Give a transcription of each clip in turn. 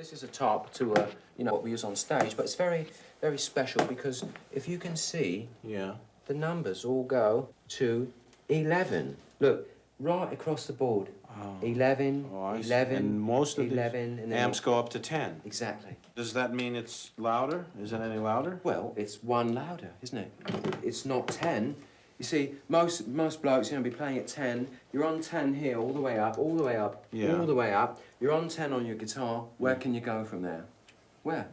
This is a top to what we use on stage, but it's very, very special because if you can see, the numbers all go to 11. Look, right across the board. 11, 11, and most of 11, the and then amps go up to 10. Exactly. Does that mean it's louder? Is it any louder? Well, it's one louder, isn't it? It's not 10. You see, most blokes, be playing at 10. You're on 10 here, all the way up, all the way up, all the way up. You're on 10 on your guitar. Where can you go from there? Where?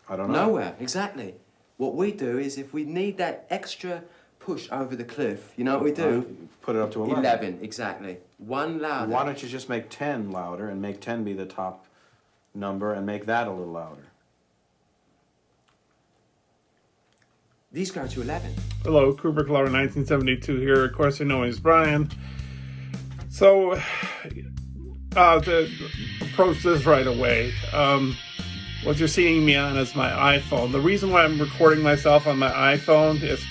I don't know. Nowhere, exactly. What we do is if we need that extra push over the cliff, you know what we do? Put it up to 11. 11, exactly. One louder. Why don't you just make 10 louder and make 10 be the top number and make that a little louder? These go to 11. Hello, Kubrick Lover 1972 here. Of course, you know me as Brian. So, to approach this right away, what you're seeing me on is my iPhone. The reason why I'm recording myself on my iPhone is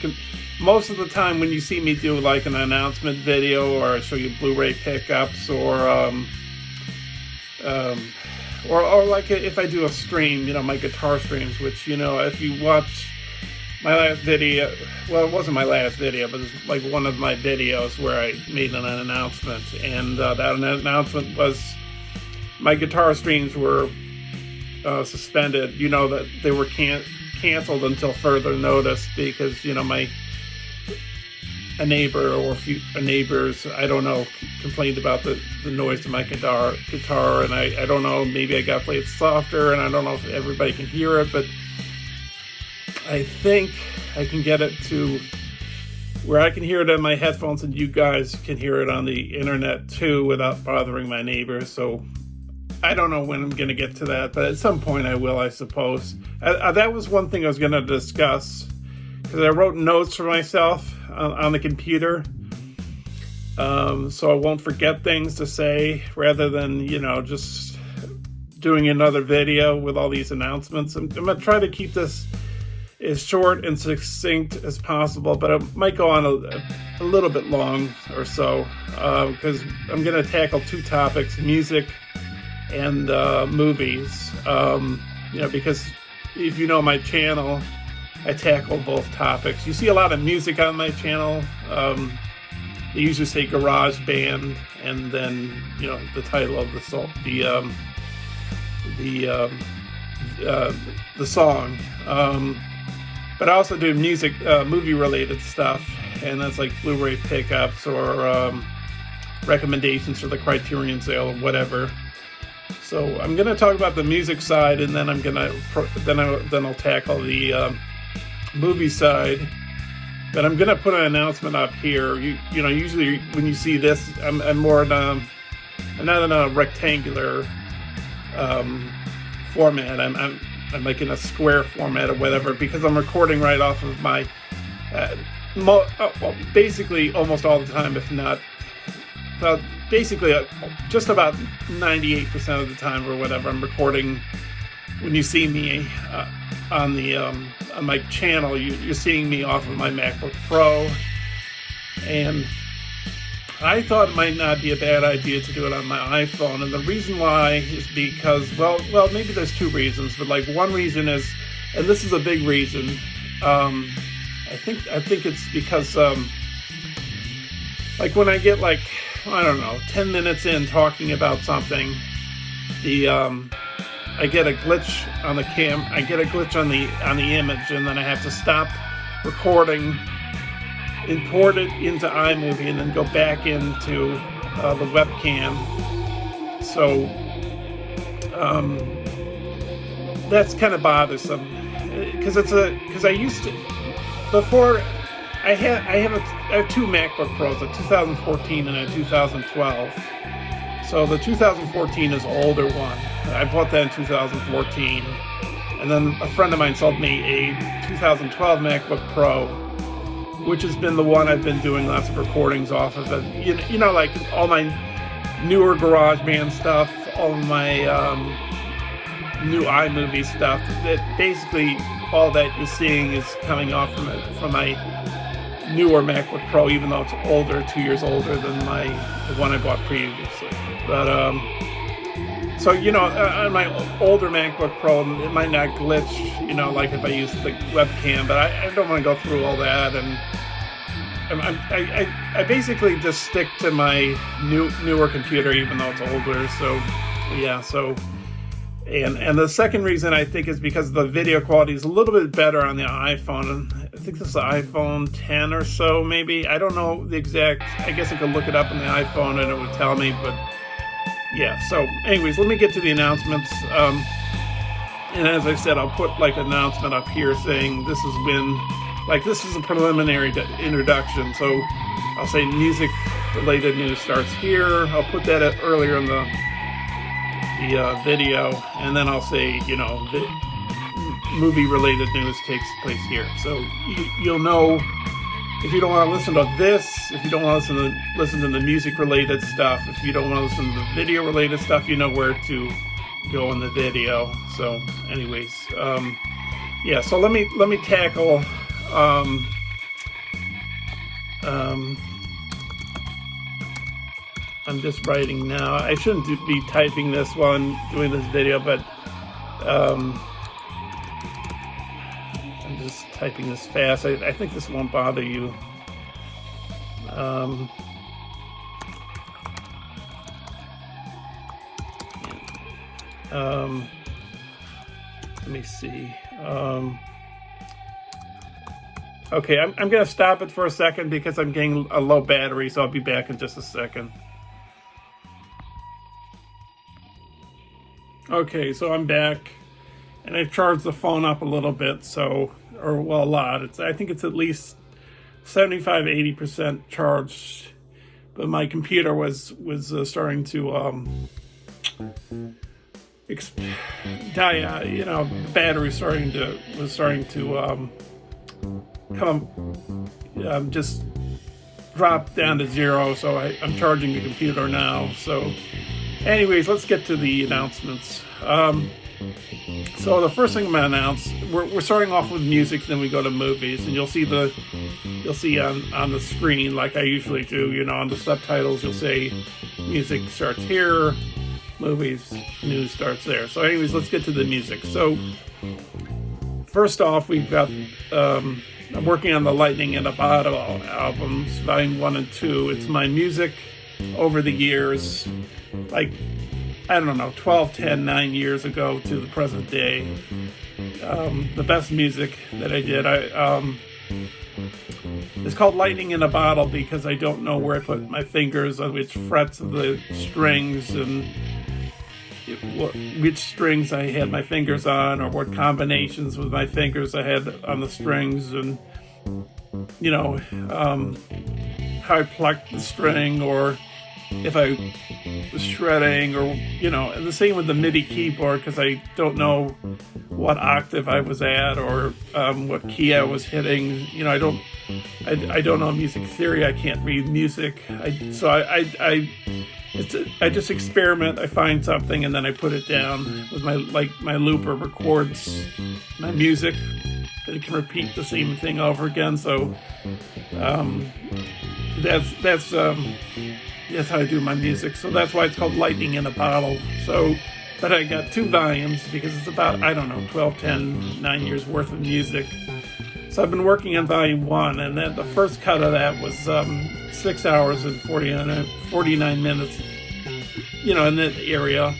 most of the time when you see me do like an announcement video or show you Blu-ray pickups or like if I do a stream, my guitar streams, which, if you watch my last video, well, it wasn't my last video, but it's like one of my videos where I made an announcement, and that announcement was my guitar streams were suspended, that they were canceled until further notice because, a neighbor or neighbors, I don't know, complained about the noise of my guitar, and I don't know, maybe I got to play it softer, and I don't know if everybody can hear it, but I think I can get it to where I can hear it on my headphones and you guys can hear it on the internet too without bothering my neighbors. So I don't know when I'm going to get to that, but at some point I will, I suppose. That was one thing I was going to discuss because I wrote notes for myself on the computer so I won't forget things to say rather than, just doing another video with all these announcements. I'm going to try to keep this as short and succinct as possible, but it might go on a little bit long or so because I'm going to tackle two topics, music and movies, because if you know my channel, I tackle both topics. You see a lot of music on my channel. They usually say Garage Band and then, the title of the song, the song. But I also do music, movie-related stuff, and that's like Blu-ray pickups or recommendations for the Criterion sale or whatever. So I'm gonna talk about the music side, and then then I'll tackle the movie side. But I'm gonna put an announcement up here. Usually when you see this, I'm more in I'm not in a rectangular format. I'm like in a square format or whatever because I'm recording right off of my, basically almost all the time, if not, basically just about 98% of the time or whatever, I'm recording. When you see me on my channel, you're seeing me off of my MacBook Pro, and I thought it might not be a bad idea to do it on my iPhone, and the reason why is because, well, maybe there's two reasons, but like one reason is, and this is a big reason, I think it's because, like when I get like, I don't know, 10 minutes in talking about something, I get a glitch on the I get a glitch on the image, and then I have to stop recording, import it into iMovie, and then go back into the webcam. So that's kind of bothersome because I used to, before I have two MacBook Pros, a 2014 and a 2012. So the 2014 is the older one. I bought that in 2014, and then a friend of mine sold me a 2012 MacBook Pro, which has been the one I've been doing lots of recordings off of it. Like all my newer GarageBand stuff, all of my new iMovie stuff. That basically all that you're seeing is coming off from my newer MacBook Pro, even though it's older, 2 years older than the one I bought previously. But So, you know, on my older MacBook Pro, it might not glitch, you know, like if I use the webcam, but I don't want to go through all that. And I basically just stick to my newer computer, even though it's older. So, yeah, so... And the second reason I think is because the video quality is a little bit better on the iPhone. I think this is the iPhone 10 or so, maybe. I don't know the exact, I guess I could look it up on the iPhone and it would tell me, but yeah. So anyways, let me get to the announcements. And as I said, I'll put like an announcement up here saying this has been, like this is a preliminary introduction. So I'll say music related news starts here. I'll put that earlier in the video, and then I'll say, you know, the movie-related news takes place here. So you'll know if you don't want to listen to this, if you don't want to listen to the music-related stuff, if you don't want to listen to the video-related stuff, you know where to go in the video. So, anyways, yeah. So let me tackle. I'm just writing now. I shouldn't be typing this while I'm doing this video, but I'm just typing this fast. I think this won't bother you. Let me see. Okay, I'm going to stop it for a second because I'm getting a low battery, so I'll be back in just a second. Okay, so I'm back, and I've charged the phone up a little bit, so, or well, a lot. I think it's at least 75-80% charged, but my computer was starting to die out. You know, the battery was starting to just drop down to zero. So I'm charging the computer now. So. Anyways, let's get to the announcements. So the first thing I'm gonna announce, we're starting off with music, then we go to movies, and you'll see on the screen, like I usually do, you know, on the subtitles, you'll say music starts here, movies, news starts there. So anyways, let's get to the music. So first off, we've got, I'm working on the Lightning in a Bottle albums, volume 1 and 2. It's my music over the years, like, I don't know, 12, 10, 9 years ago to the present day. The best music that I did. It's called Lightning in a Bottle because I don't know where I put my fingers, on which frets of the strings, and which strings I had my fingers on, or what combinations with my fingers I had on the strings, and, you know, how I plucked the string, or if I was shredding, or, you know, and the same with the MIDI keyboard, because I don't know what octave I was at, or what key I was hitting. You know, I don't know music theory. I can't read music. I just experiment. I find something and then I put it down with my looper records my music. It can repeat the same thing over again. So that's how I do my music. So that's why it's called Lightning in a Bottle. So, but I got 2 volumes because it's about, I don't know, 12, 10, 9 years worth of music. So I've been working on volume 1, and then the first cut of that was 6 hours and 49 minutes, you know, in that area.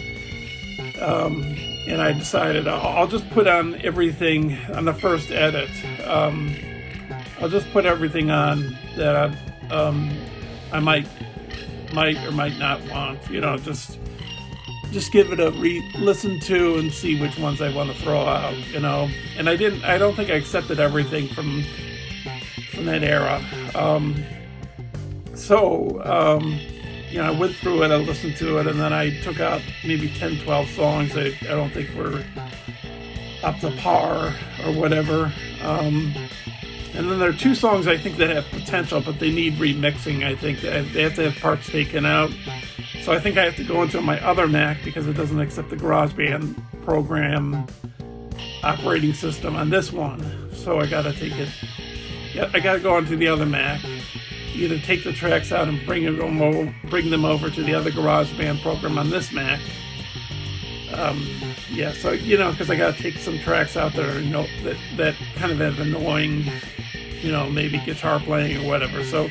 And I decided I'll just put on everything on the first edit. I'll just put everything on that I might or might not want, you know, just give it a listen to and see which ones I want to throw out, you know. And I don't think I accepted everything from that era. You know, I went through it, I listened to it, and then I took out maybe 10, 12 songs I don't think were up to par or whatever. And then there are 2 songs I think that have potential, but they need remixing. I think they have to have parts taken out. So I think I have to go into my other Mac because it doesn't accept the GarageBand program operating system on this one. So I gotta take it. Yeah, I gotta go onto the other Mac, either take the tracks out and bring them over to the other GarageBand program on this Mac, Yeah, so, you know, because I got to take some tracks out that are, you know, that kind of have annoying, you know, maybe guitar playing or whatever. So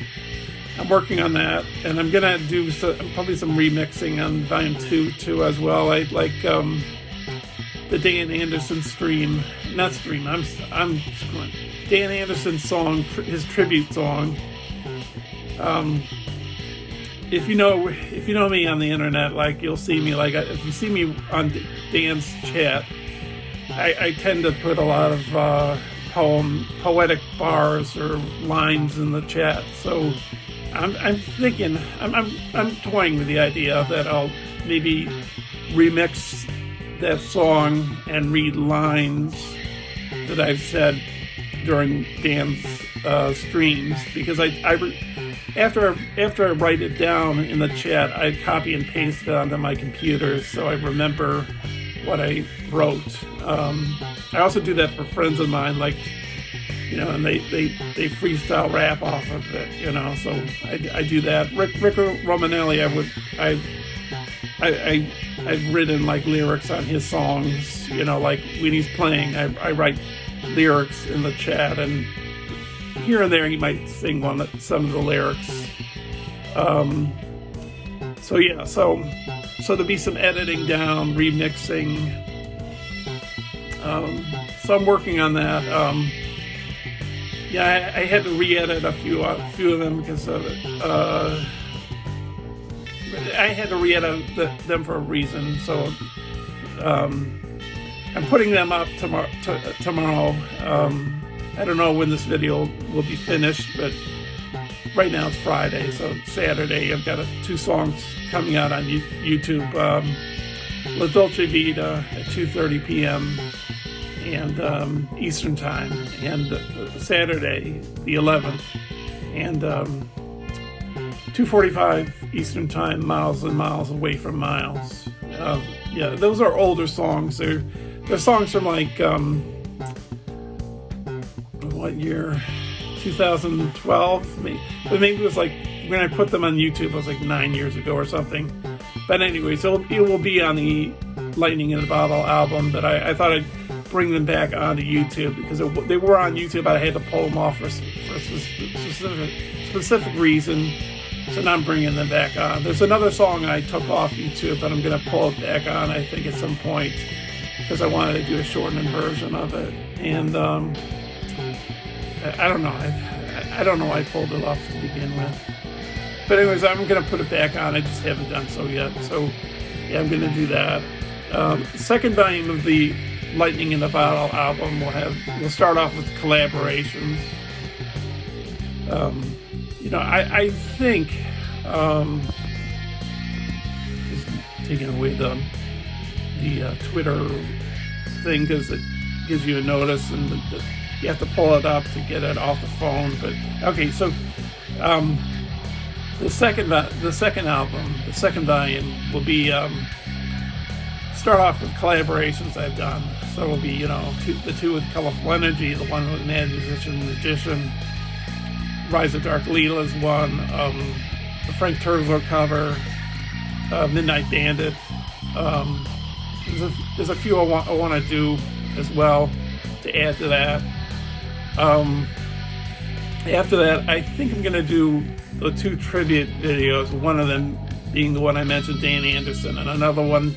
I'm working on that, and I'm gonna do probably some remixing on Volume 2 too as well. I like the Dan Anderson Dan Anderson song, his tribute song. If you know me on the internet, like, you'll see me, like, if you see me on Dan's chat, I tend to put a lot of poetic bars or lines in the chat. So I'm thinking, I'm toying with the idea that I'll maybe remix that song and read lines that I've said during Dan's streams, because after I write it down in the chat, I copy and paste it onto my computer so I remember what I wrote. I also do that for friends of mine, like, you know, and they freestyle rap off of it, you know. So I do that. Rick Romanelli, I've written like lyrics on his songs, you know, like when he's playing, I write lyrics in the chat, and here and there he might sing some of the lyrics. So yeah, so there'll be some editing down, remixing. So I'm working on that. Yeah, I had to re-edit a few of them because I had to re-edit them for a reason. So I'm putting them up tomorrow. I don't know when this video will be finished, but right now it's Friday, so Saturday I've got 2 songs coming out on YouTube. La Dolce Vita at 2:30 p.m. and Eastern Time, and Saturday the 11th, and 2:45 Eastern Time, Miles and Miles Away from Miles. Yeah, those are older songs. They're songs from like what year? 2012, but maybe it was like when I put them on YouTube, it was like 9 years ago or something. But anyway, so it will be on the Lightning in a Bottle album, but I thought I'd bring them back onto YouTube because they were on YouTube, but I had to pull them off for a specific reason. So now I'm bringing them back on. There's another song I took off YouTube, but I'm going to pull it back on, I think, at some point, because I wanted to do a shortened version of it. And I don't know. I don't know why I pulled it off to begin with. But anyways, I'm going to put it back on. I just haven't done so yet. So yeah, I'm going to do that. Second volume of the Lightning in a Bottle album we'll start off with collaborations. You know, I think just taking away the Twitter thing, because it gives you a notice and you have to pull it up to get it off the phone. But okay, so the second album, the second volume will be start off with collaborations I've done. So it'll be, you know, the 2 with Colorful Energy, the one with Mad Musician Magician, Rise of Dark Leela's one, the Frank Turzler cover, Midnight Bandit. There's a few I want to do as well to add to that. After that, I think I'm going to do the 2 tribute videos, one of them being the one I mentioned, Dan Anderson, and another one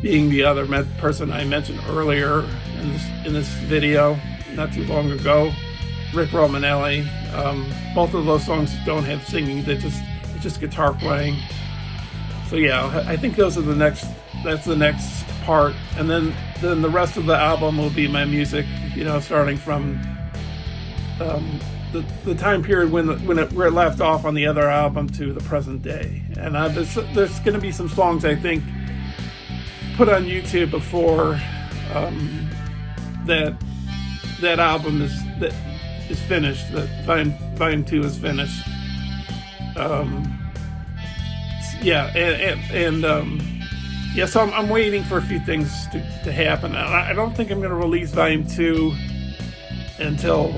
being the other person I mentioned earlier in this video not too long ago, Rick Romanelli. Both of those songs don't have singing, it's just guitar playing. So yeah, I think that's the next part, and then the rest of the album will be my music, you know, starting from the time period where it left off on the other album to the present day. And there's going to be some songs I think put on YouTube before that album is finished, that Volume 2 is finished. So I'm waiting for a few things to happen. I don't think I'm going to release Volume 2 until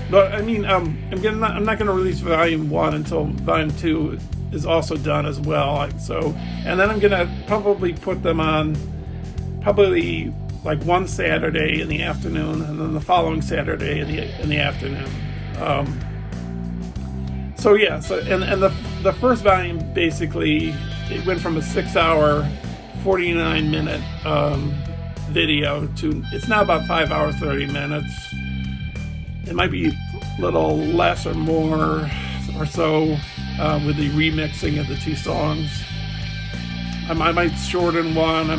but I mean, I'm not going to release Volume 1 until Volume 2 is also done as well. So, and then I'm gonna probably put them on probably like one Saturday in the afternoon, and then the following Saturday in the afternoon. So yeah, and the first volume basically it went from a 6-hour, 49-minute video to it's now about 5 hours 30 minutes. It might be a little less or more or so with the remixing of the two songs. I might shorten one.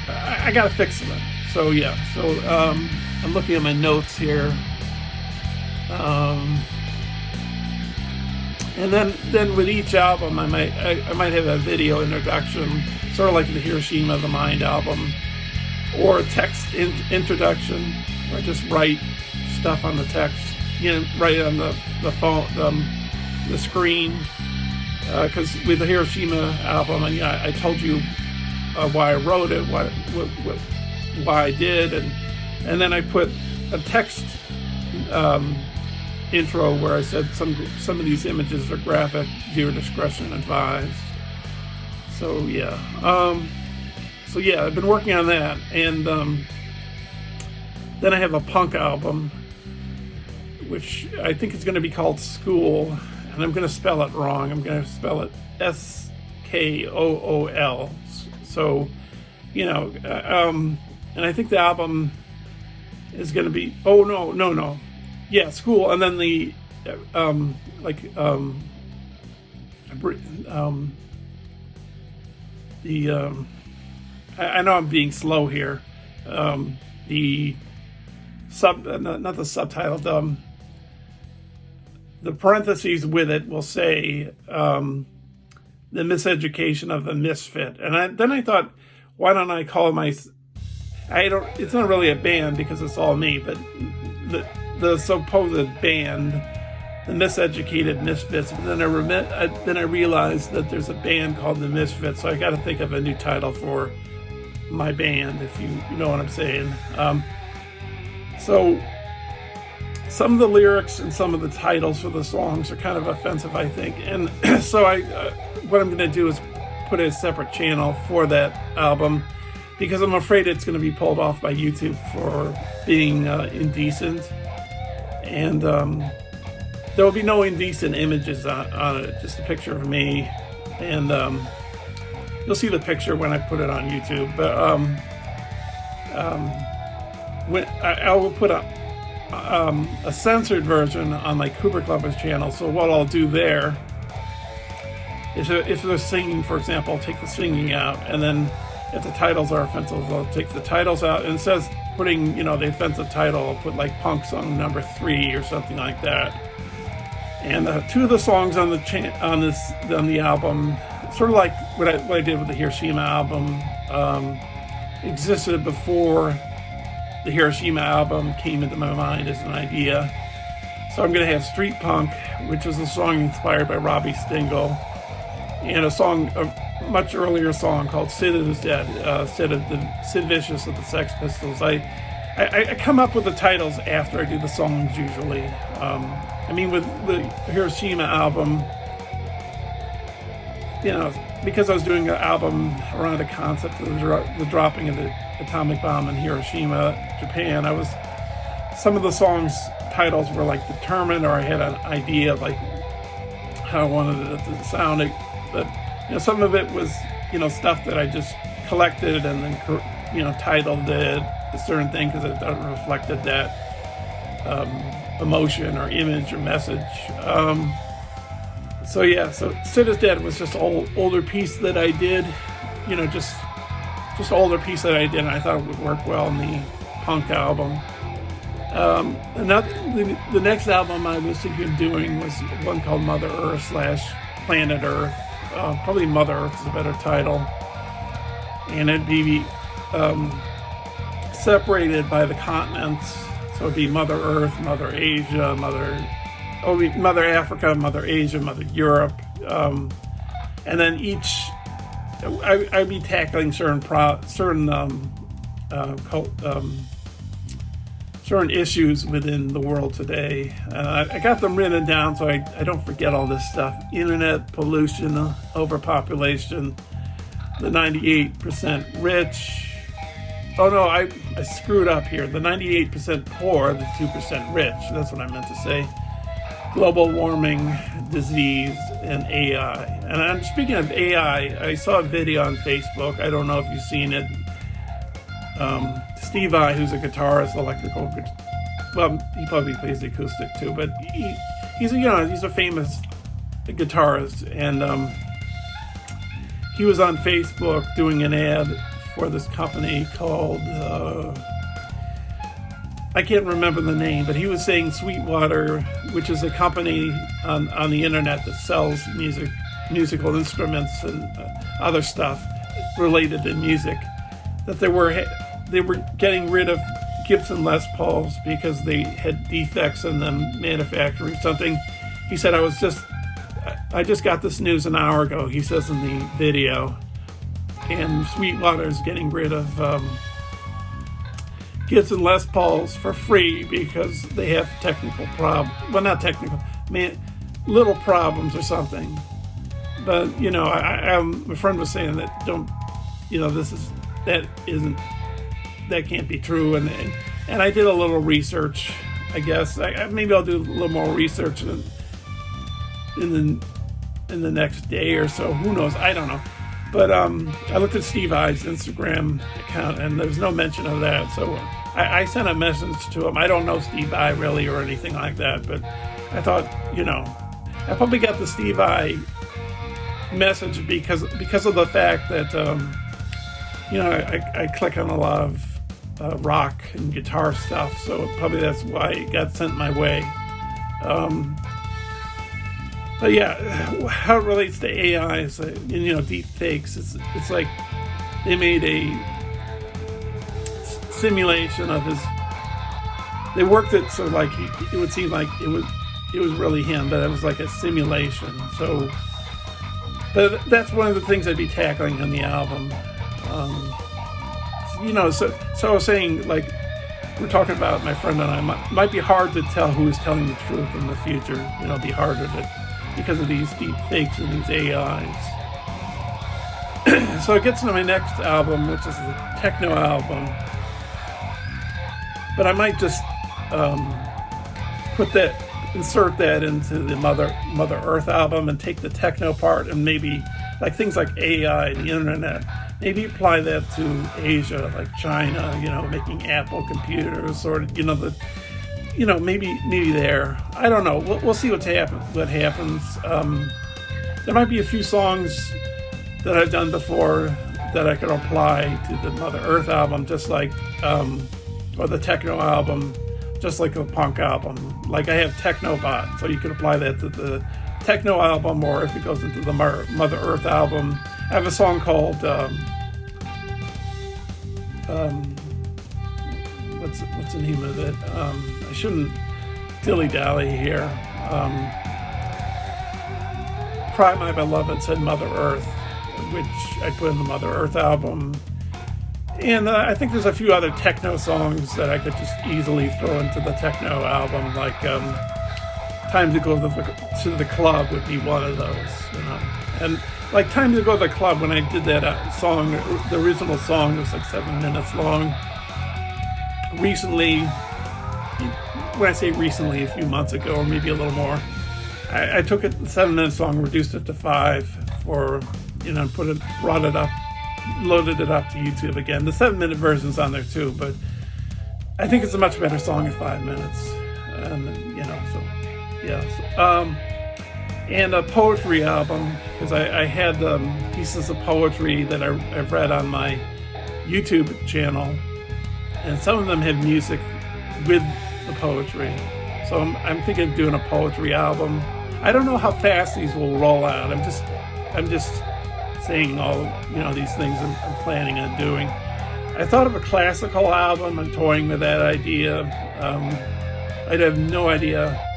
I gotta fix them. So yeah. So I'm looking at my notes here. And then with each album, I might have a video introduction, sort of like the Hiroshima of the Mind album, or a text introduction, where I just write stuff on the text, write it on the phone, the screen. Because with the Hiroshima album, I told you why I wrote it, why I did, and then I put a text intro where I said some of these images are graphic, viewer discretion advised. So yeah, I've been working on that, and then I have a punk album, which I think is going to be called School, and I'm going to spell it wrong. I'm going to spell it Skool. So, and I think the album is going to be, no. Yeah, School, and then I know I'm being slow here. Not the subtitle, the parentheses with it will say the miseducation of the misfit, and then I thought, why don't I call it's not really a band because it's all me, but the supposed band, the Miseducated Misfits. But then I realized that there's a band called the Misfits, so I got to think of a new title for my band, if you know what I'm saying. So some of the lyrics and some of the titles for the songs are kind of offensive, I think, and so what I'm going to do is put a separate channel for that album, because I'm afraid it's going to be pulled off by YouTube for being indecent. And there will be no indecent images on it, just a picture of me. And you'll see the picture when I put it on YouTube. But I will put a censored version on my Kubrick Lovers channel. So what I'll do there is, if they're singing, for example, I'll take the singing out. And then if the titles are offensive, I'll take the titles out. And it says, putting, the offensive title, I'll put like Punk Song number 3 or something like that. And two of the songs on the album, sort of like what I did with the Hiroshima album, existed before the Hiroshima album came into my mind as an idea. So I'm going to have Street Punk, which is a song inspired by Robbie Stingle, and a much earlier song called Sid Is Dead, Sid Vicious of the Sex Pistols. I come up with the titles after I do the songs usually. With the Hiroshima album, because I was doing an album around the concept of the dropping of the atomic bomb in Hiroshima, Japan, some of the songs titles were like determined, or I had an idea of like how I wanted it to sound. But some of it was stuff that I just collected and then titled it a certain thing because it reflected that emotion or image or message. So Sid Is Dead was just older piece that I did, just older piece that I did, and I thought it would work well in the punk album. The next album I was thinking of doing was one called Mother Earth / Planet Earth. Probably Mother Earth is a better title. And it'd be separated by the continents. So it'd be Mother Earth, Mother Asia, Mother Africa, Mother Asia, Mother Europe. And then I'd be tackling certain certain issues within the world today. I got them written down so I don't forget all this stuff. Internet pollution, overpopulation, the 98% rich. Oh no, I screwed up here. The 98% poor, the 2% rich. That's what I meant to say. Global warming, disease, and AI. And I'm speaking of AI, I saw a video on Facebook. I don't know if you've seen it. Steve Vai, who's a guitarist, well, he probably plays acoustic too, but he's a famous guitarist, and he was on Facebook doing an ad for this company called I can't remember the name, but he was saying Sweetwater, which is a company on the internet that sells musical instruments and other stuff related to music, that they were getting rid of Gibson Les Pauls because they had defects in them manufacturing something. He said, I just got this news an hour ago, he says in the video, and Sweetwater's getting rid of Gibson Les Pauls for free because they have technical little problems or something. But, my friend was saying that that can't be true, and I did a little research. I guess maybe I'll do a little more research in the next day or so. Who knows? I don't know. But I looked at Steve Vai's Instagram account, and there's no mention of that. So I sent a message to him. I don't know Steve Vai really or anything like that, but I thought, I probably got the Steve Vai message because of the fact that I click on a lot of rock and guitar stuff, so probably that's why it got sent my way. But yeah, how it relates to AI is, deep fakes. It's like they made a simulation of his. They worked it so like it would seem like it was really him, but it was like a simulation. So, but that's one of the things I'd be tackling on the album. So I was saying, like, we're talking about my friend and I, might be hard to tell who is telling the truth in the future. It'll be harder because of these deep fakes and these AIs. So it gets into my next album, which is the techno album. But I might just insert that into the Mother Earth album and take the techno part and maybe like things like AI, the internet, maybe apply that to Asia, like China, making Apple computers, or maybe there. I don't know. We'll see what happens. There might be a few songs that I've done before that I could apply to the Mother Earth album, just like, or the techno album, just like the punk album. Like I have Technobot, so you could apply that to the techno album, or if it goes into the Mother Earth album. I have a song called what's the name of it? I shouldn't dilly-dally here. Cry My Beloved said Mother Earth, which I put in the Mother Earth album. And I think there's a few other techno songs that I could just easily throw into the techno album, like Time to Go to the Club would be one of those, And like Time to Go to the Club, when I did that song, the original song was like 7 minutes long. Recently, when I say recently, a few months ago, or maybe a little more, I took it, the 7 minute song, reduced it to 5 for, brought it up, loaded it up to YouTube again. The 7 minute version's on there too, but I think it's a much better song in 5 minutes. And a poetry album, because I had pieces of poetry that I've read on my YouTube channel, and some of them have music with the poetry. So I'm thinking of doing a poetry album. I don't know how fast these will roll out. I'm just saying all these things I'm planning on doing. I thought of a classical album. I'm toying with that idea. I'd have no idea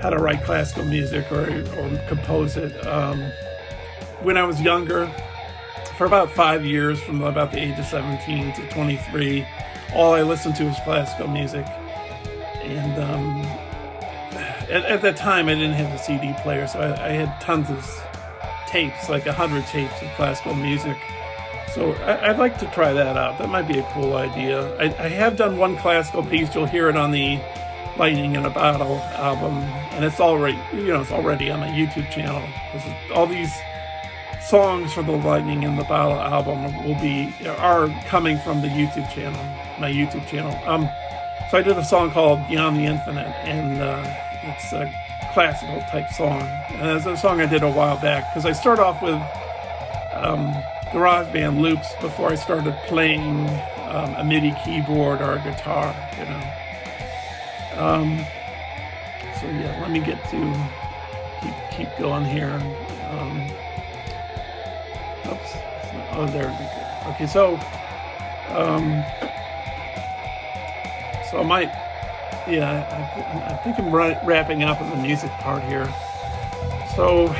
how to write classical music or compose it. When I was younger, for about 5 years, from about the age of 17 to 23, all I listened to was classical music. And at that time, I didn't have a CD player, so I had tons of tapes, like 100 tapes of classical music. So I'd like to try that out. That might be a cool idea. I have done one classical piece. You'll hear it on the Lightning in a Bottle album, and it's already on my YouTube channel. All these songs for the Lightning in the Bottle album are coming from the YouTube channel, my YouTube channel. So I did a song called Beyond the Infinite, and it's a classical type song. And it's a song I did a while back, because I start off with GarageBand loops before I started playing a MIDI keyboard or a guitar, you know. So yeah, let me get to keep going here. Oops. Oh, there we go. Okay, so I might, yeah, I think I'm wrapping up in the music part here. So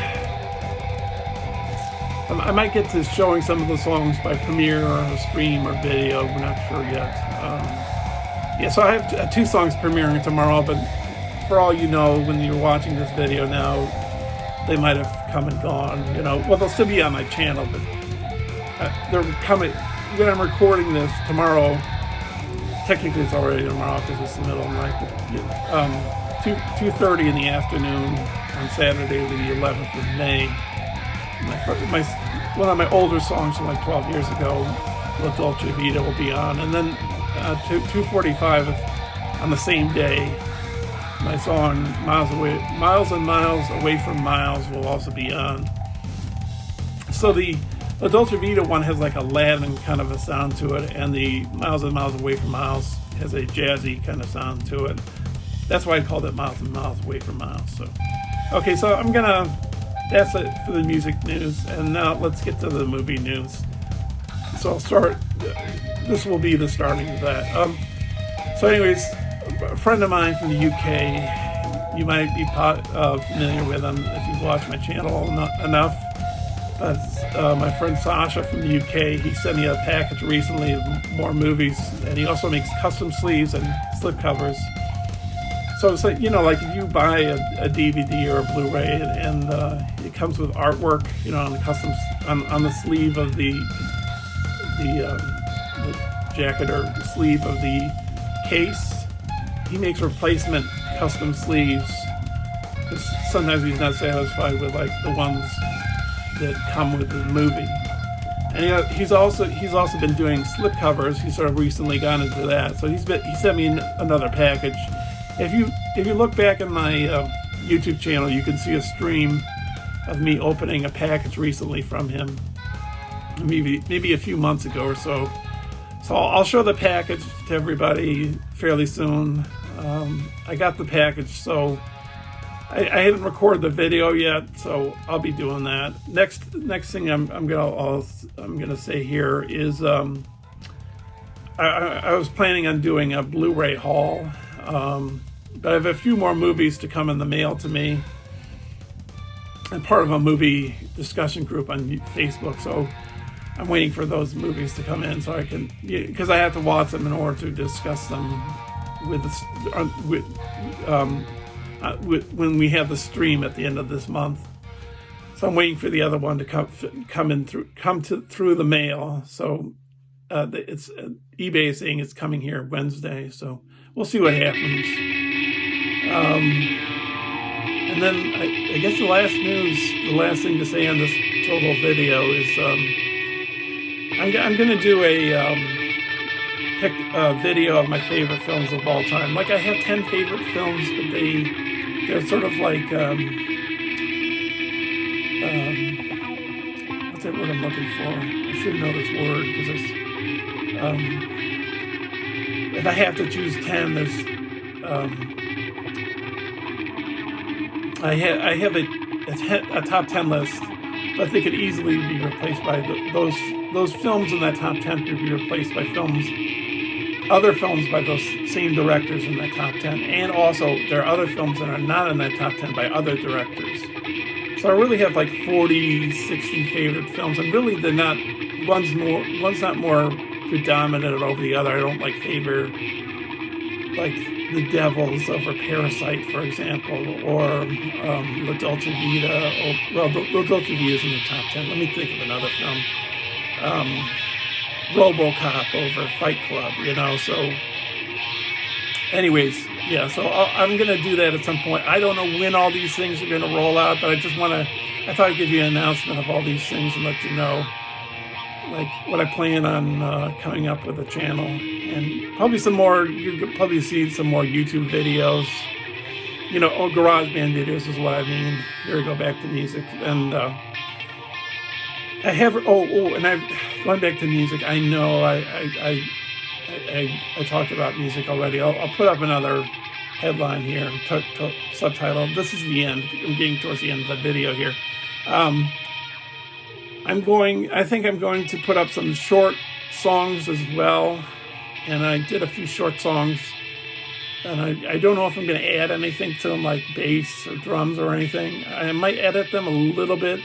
I might get to showing some of the songs by Premiere or stream or video. We're not sure yet. Yeah, so I have 2 songs premiering tomorrow, but for all you know, when you're watching this video now, they might have come and gone. You know, well, they'll still be on my channel, but they're coming. When I'm recording this tomorrow, technically it's already tomorrow because it's the middle of the night. But, 2:30 in the afternoon on Saturday, the 11th of May. One of my older songs from like 12 years ago, La Dolce Vita, will be on, and then 2:45 on the same day, my song Miles and Miles Away from Miles will also be on. So the La Dolce Vita one has like a Latin kind of a sound to it, and the Miles and Miles Away from Miles has a jazzy kind of sound to it. That's why I called it Miles and Miles Away from Miles. So, okay, so that's it for the music news, and now let's get to the movie news. So I'll start. This will be the starting of that. So anyways, a friend of mine from the UK, you might be familiar with him if you've watched my channel enough. That's my friend Sasha from the UK. He sent me a package recently of more movies, and he also makes custom sleeves and slip covers. So it's like, you know, like if you buy a DVD or a Blu-ray and it comes with artwork, you know, on the on the sleeve of the jacket or sleeve of the case, he makes replacement custom sleeves, because sometimes he's not satisfied with like the ones that come with the movie. And he's also been doing slip covers. He's sort of recently gone into that. So he sent me another package. If you look back in my YouTube channel, you can see a stream of me opening a package recently from him, maybe a few months ago or so. So I'll show the package to everybody fairly soon. I got the package, so I haven't recorded the video yet, so I'll be doing that. Next thing I'm gonna say here is I was planning on doing a Blu-ray haul, but I have a few more movies to come in the mail to me. I'm part of a movie discussion group on Facebook, so I'm waiting for those movies to come in so I can, because I have to watch them in order to discuss them when we have the stream at the end of this month. So I'm waiting for the other one to come through the mail. So it's eBay is saying it's coming here Wednesday. So we'll see what happens. And then I guess the last thing to say on this total video is I'm going to do a video of my favorite films of all time. Like I have 10 favorite films, but they're sort of like what's that word I'm looking for? I should know this word because if I have to choose 10, there's I have a top 10 list, but they could easily be replaced by those films in that top 10 could be replaced by other films by those same directors in that top 10. And also, there are other films that are not in that top 10 by other directors. So I really have like 40, 60 favorite films. And really, they're not one's not more predominant over the other. I don't like favor like The Devils over Parasite, for example, or La Dolce Vita. Or, well, La Dolce Vita is in the top 10. Let me think of another film. RoboCop over Fight Club, you know. So, anyways, yeah. So I'm gonna do that at some point. I don't know when all these things are gonna roll out, but I just want to. I thought I'd give you an announcement of all these things and let you know, like, what I plan on coming up with the channel. And probably some more, you'll probably see some more YouTube videos, you know, or GarageBand videos is what I mean. Here we go, back to music. And I have, going back to music, I know I talked about music already. I'll put up another headline here, subtitle. This is the end. I'm getting towards the end of the video here. I think I'm going to put up some short songs as well. And I did a few short songs, and I don't know if I'm going to add anything to them, like bass or drums or anything. I might edit them a little bit,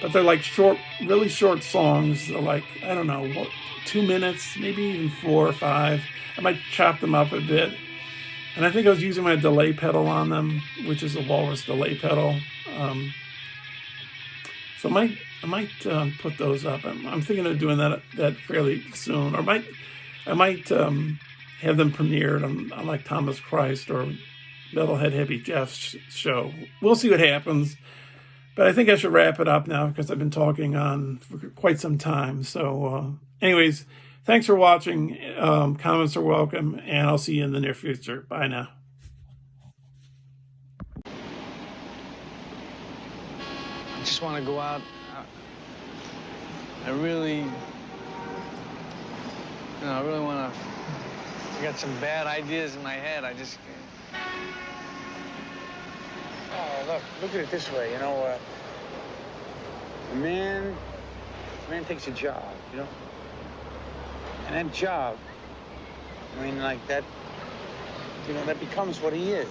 but they're like short, really short songs. They're like, I don't know, 2 minutes, maybe even 4 or 5. I might chop them up a bit. And I think I was using my delay pedal on them, which is a Walrus delay pedal. So I might put those up. I'm thinking of doing that fairly soon, or I might have them premiered on like Thomas Christ or Metalhead Heavy Jeff's show. We'll see what happens. But I think I should wrap it up now because I've been talking on for quite some time. So anyways, thanks for watching. Comments are welcome, and I'll see you in the near future. Bye now. I just want to go out. I really want to. I got some bad ideas in my head. I just can't. Oh, look at it this way, you know. A man takes a job, you know, and that job, I mean, like that, you know, that becomes what he is.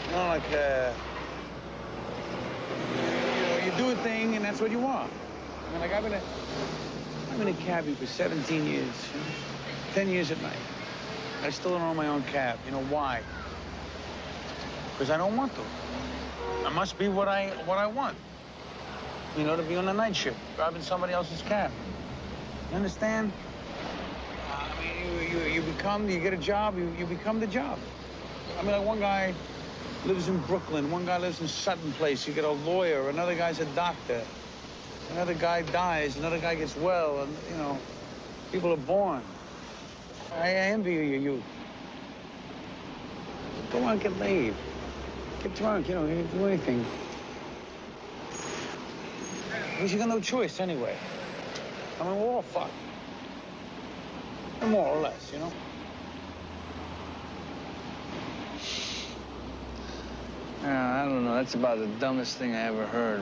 You know, like, you know, you do a thing and that's what you want. I mean, like, I've been a cabbie for 17 years, you know, 10 years at night. I still don't own my own cab. You know why? Because I don't want to. I must be what I want. You know, to be on the night shift, driving somebody else's cab. You understand? I mean, you get a job, you become the job. I mean, like, one guy lives in Brooklyn, one guy lives in Sutton Place, you get a lawyer, another guy's a doctor, another guy dies, another guy gets well, and, you know, people are born. I envy you, your youth. Go on, get laid. Get drunk, you know, you can do anything. Because you got no choice anyway. I mean, we're all fucked. More or less, you know? I don't know. That's about the dumbest thing I ever heard.